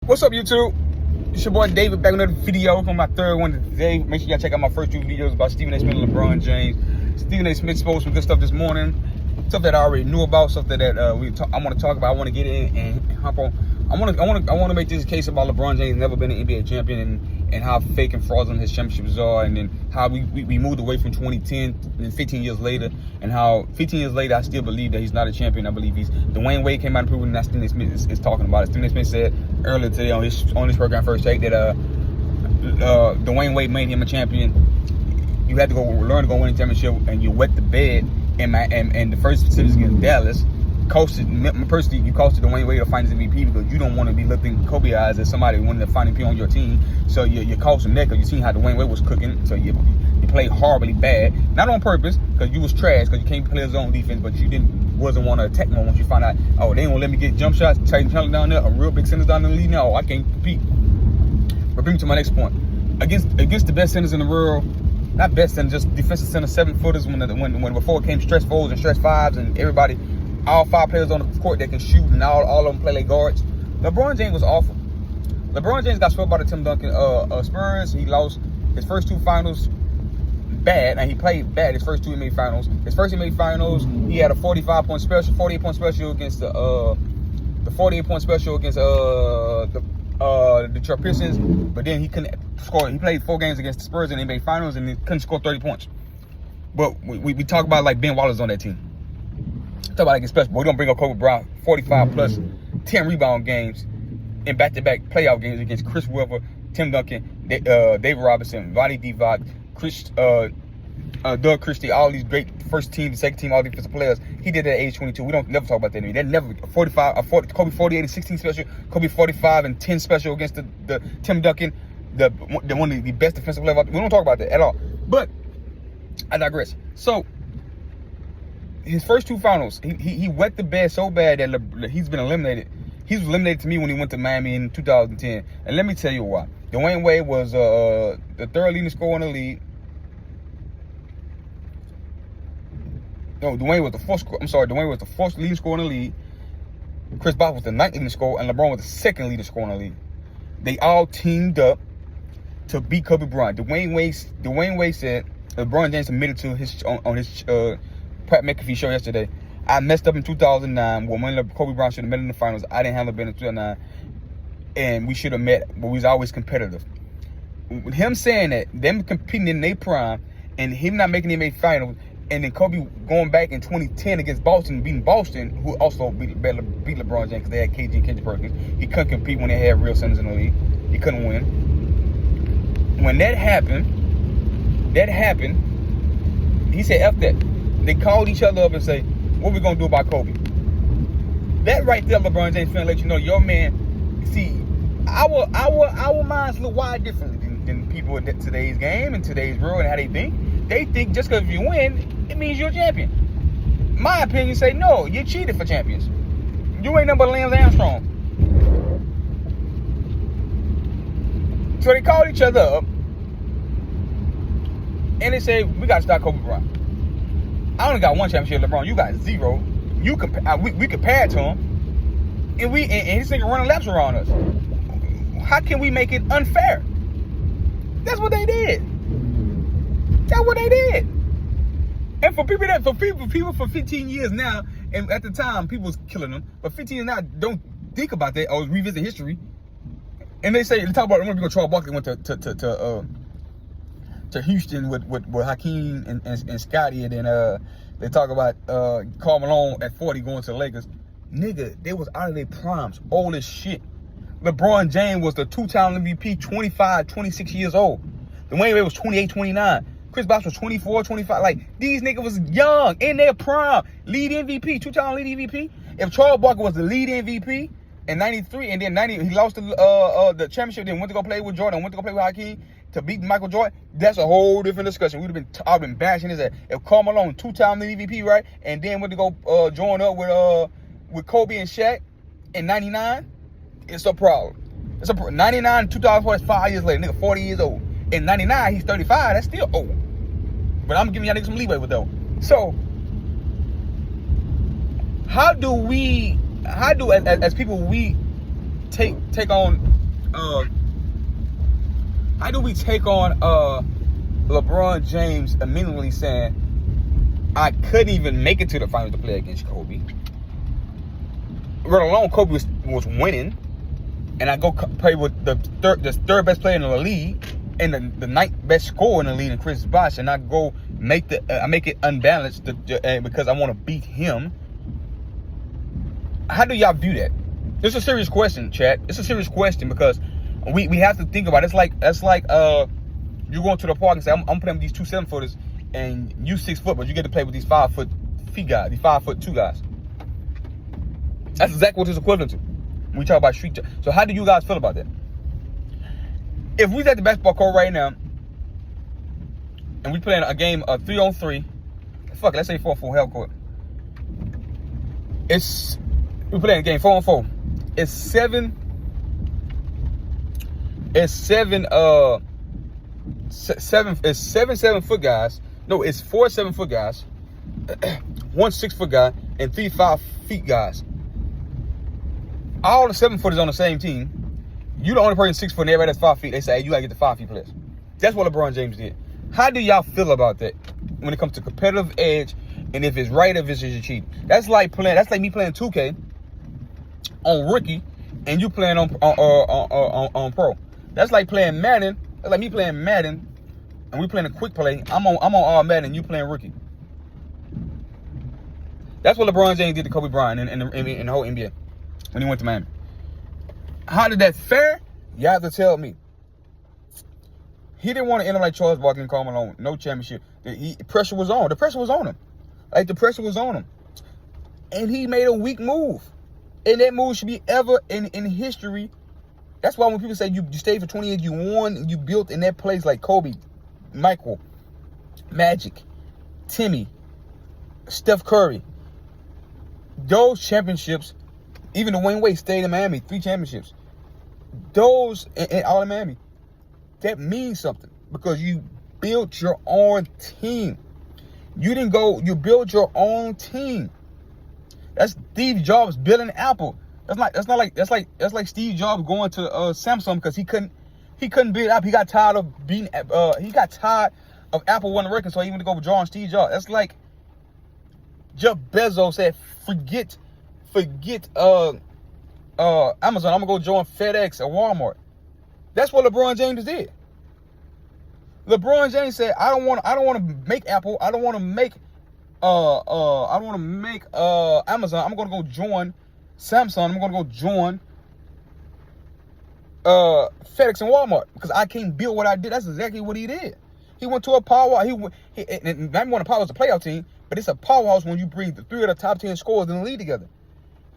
What's up, YouTube? It's your boy David back with another video from my third one today. Make sure y'all check out my first two videos about Stephen A. Smith and LeBron James. Stephen A. Smith posted some good stuff this morning, stuff that I already knew about, stuff that I want to talk about. I want to get in and hop on. I want to make this case about LeBron James never been an NBA champion and how fake and fraudulent his championships are, and then how we moved away from 2010 and 15 years later, and how 15 years later I still believe that he's not a champion. I believe Dwayne Wade came out and proved it, and that's Stephen A. Smith is talking about it. Stephen A. Smith said earlier today on his program First Take that Dwayne Wade made him a champion. You had to learn to go win a championship, and you wet the bed. And the first series against Dallas, you costed Dwayne Wade a Finals MVP because you don't want to be looking Kobe eyes as somebody winning the Finals MVP on your team. So you cost him that because you seen how Dwayne Wade was cooking. So you played horribly bad, not on purpose because you was trash because you can't play his own defense, but you wasn't want to attack him once you find out, oh, they ain't gonna let me get jump shots, Titan Chandler down there, a real big centers down in the league now. Oh, I can't compete. But bring me to my next point. Against the best centers in the world. Not best center, just defensive center, 7-footers when before it came stretch fours and stretch fives and everybody, all five players on the court that can shoot and all of them play like guards. LeBron James was awful. LeBron James got swept by the Tim Duncan Spurs. He lost his first two finals bad, and he played bad his first two NBA finals. His first NBA finals, he had a 48-point special against the 48-point special against the Detroit Pistons, but then he couldn't score. He played 4 games against the Spurs in the NBA Finals and he couldn't score 30 points. But we talk about like Ben Wallace on that team. Talk about like special. We're gonna bring up Kobe Bryant, 45 plus 10 rebound games in back-to-back playoff games against Chris Webber, Tim Duncan, David Robinson, Vonnie Divac, Doug Christie, all these great first team, second team, all defensive players. He did that at age 22. We don't never talk about that anymore. That never 45, Kobe 48 and 16 special, Kobe 45 and 10 special against the Tim Duncan, the one of the best defensive players. We don't talk about that at all. But I digress. So his first two finals, he wet the bed so bad that he's been eliminated. He was eliminated to me when he went to Miami in 2010. And let me tell you why. Dwayne Wade was the third leading scorer in the league. No, Dwayne was the fourth. Dwayne was the fourth leading scorer in the league. Chris Bosh was the ninth leading scorer, and LeBron was the second leading scorer in the league. They all teamed up to beat Kobe Bryant. Dwayne Wade said LeBron James admitted to his Pat McAfee show yesterday. I messed up in 2009 when Kobe Bryant should have met in the finals. I didn't handle it in 2009, and we should have met, but we was always competitive. With him saying that, them competing in their prime, and him not making the NBA finals. And then Kobe going back in 2010 against Boston, beating Boston, who also beat LeBron James because they had KG and Kendrick Perkins. He couldn't compete when they had real centers in the league. He couldn't win. When that happened, he said, F that. They called each other up and say, what we going to do about Kobe? That right there, LeBron James fan, let you know, your man, see, our minds look wide differently than people in today's game and today's world and how they think. They think just because you win, it means you're a champion. My opinion say, no, you cheated for champions. You ain't nothing but Lance Armstrong. So they called each other up, and they say, we got to stop Kobe Bryant. I only got one championship, LeBron. You got 0. We compared to him, and he's thinking running laps around us. How can we make it unfair? That's what they did. That's what they did. And for people for 15 years now, and at the time people was killing them, but 15 years now don't think about that or revisit history. And they talk about, remember Charles Barkley went to Houston with Hakeem and Scottie, and then they talk about Karl Malone at 40 going to the Lakers. Nigga, they was out of their primes, old as shit. LeBron James was the 2-time MVP, 25, 26 years old. Dwayne Wade was 28, 29. Chris Bosh was 24, 25. Like, these niggas was young, in their prime. Lead MVP, 2-time lead MVP. If Charles Barkley was the lead MVP in 93, and then 90, he lost the championship, then went to go play with Jordan, went to go play with Hakeem to beat Michael Jordan, that's a whole different discussion. I've been bashing his ass. If Karl Malone, 2-time lead MVP, right, and then went to go join up with Kobe and Shaq in 99, it's a problem. 99, 2004, that's 5 years later. Nigga, 40 years old. In 99, he's 35. That's still old. But I'm giving y'all niggas some leeway with that. So, how do as people we take on how do we take on LeBron James immediately saying, I couldn't even make it to the finals to play against Kobe, let alone Kobe was winning, and I go play with the third best player in the league and the ninth best scorer in the league, in Chris Bosh, and I go make it unbalanced because I want to beat him. How do y'all view that? This is a serious question, chat. It's a serious question because we have to think about it. It's like you going to the park and say, I'm playing with these 2 7-footers and you 6 foot, but you get to play with these 5 foot feet guys, these 5'2" guys. That's exactly what it's equivalent to when we talk about street. So how do you guys feel about that? If we at the basketball court right now and we playing a game of 3-on-3, fuck it, let's say 4-on-4 hell court. We playing a game 4-on-4. It's seven 7-foot guys. No, it's 4 7-foot guys, 1 6-foot guy, and 3 5-feet guys. All the 7-footers on the same team. You the only person 6 foot and everybody that's 5 feet. They say, hey, you gotta get the 5 feet players. That's what LeBron James did. How do y'all feel about that when it comes to competitive edge and if it's right or if it's cheating? That's like me playing 2K on rookie and you playing on pro. That's like playing Madden. That's like me playing Madden and we playing a quick play. I'm on all Madden and you playing rookie. That's what LeBron James did to Kobe Bryant in the whole NBA when he went to Miami. How did that fare? You have to tell me. He didn't want to end up like Charles Barkley and Karl Malone. No championship. Pressure was on. The pressure was on him. Like, the pressure was on him. And he made a weak move. And that move should be ever in history. That's why when people say you stayed for 20 years, you won, and you built in that place like Kobe, Michael, Magic, Timmy, Steph Curry. Those championships, even the Dwayne Wade stayed in Miami, 3 championships. Those, and all in Miami, that means something because you built your own team. You didn't go, you built your own team. That's Steve Jobs building Apple. That's like Steve Jobs going to Samsung because he couldn't build Apple. He got tired of Apple wasn't working, so he went to go join Steve Jobs. That's like Jeff Bezos said, forget Amazon. I'm gonna go join FedEx or Walmart. That's what LeBron James did. LeBron James said, I don't want to make Apple. I don't want to make Amazon. I'm gonna go join Samsung. I'm gonna go join FedEx and Walmart because I can't build what I did. That's exactly what he did. He went to a powerhouse. And not one of the powerhouse, a playoff team, but it's a powerhouse when you bring the 3 of the top 10 scorers in the league together.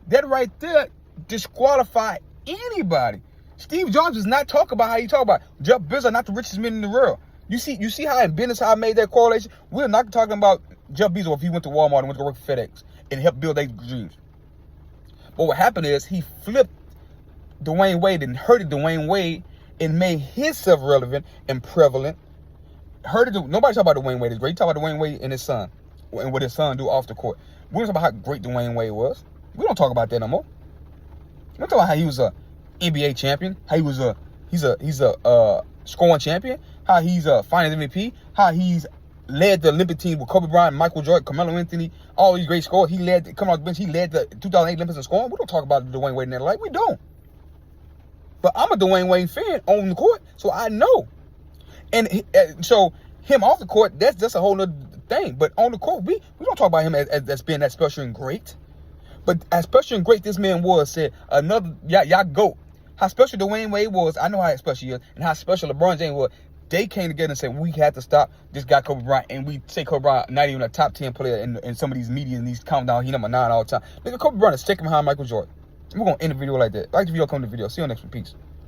That right there disqualify anybody. Steve Jobs does not talk about how he talk about. Jeff Bezos not the richest man in the world. You see how in business how I made that correlation? We're not talking about Jeff Bezos if he went to Walmart and went to work for FedEx and helped build their dreams. But what happened is he flipped Dwayne Wade and hurted Dwayne Wade and made himself relevant and prevalent. Nobody talk about Dwayne Wade is great. Talk about Dwayne Wade and his son and what his son do off the court. We don't talk about how great Dwayne Wade was. We don't talk about that no more. We don't talk about how he was a NBA champion, how he's a scoring champion, how he's a finals MVP, how he's led the Olympic team with Kobe Bryant, Michael Jordan, Carmelo Anthony, all these great scorers. He led, coming off the bench, he led the 2008 Olympics in scoring. We don't talk about Dwayne Wade in that light. We don't. But I'm a Dwayne Wade fan on the court, so I know. And so him off the court, that's a whole other thing. But on the court, we don't talk about him as being that special and great. But as special and great this man was, said another, y'all go. How special Dwayne Wade was, I know how special he is, and how special LeBron James was. They came together and said, we had to stop this guy Kobe Bryant, and we say Kobe Bryant not even a top 10 player in some of these media and these countdown, he number 9 all the time. Nigga, Kobe Bryant is second behind Michael Jordan. We're going to end the video like that. Like the video, come to the video. See you on the next one. Peace.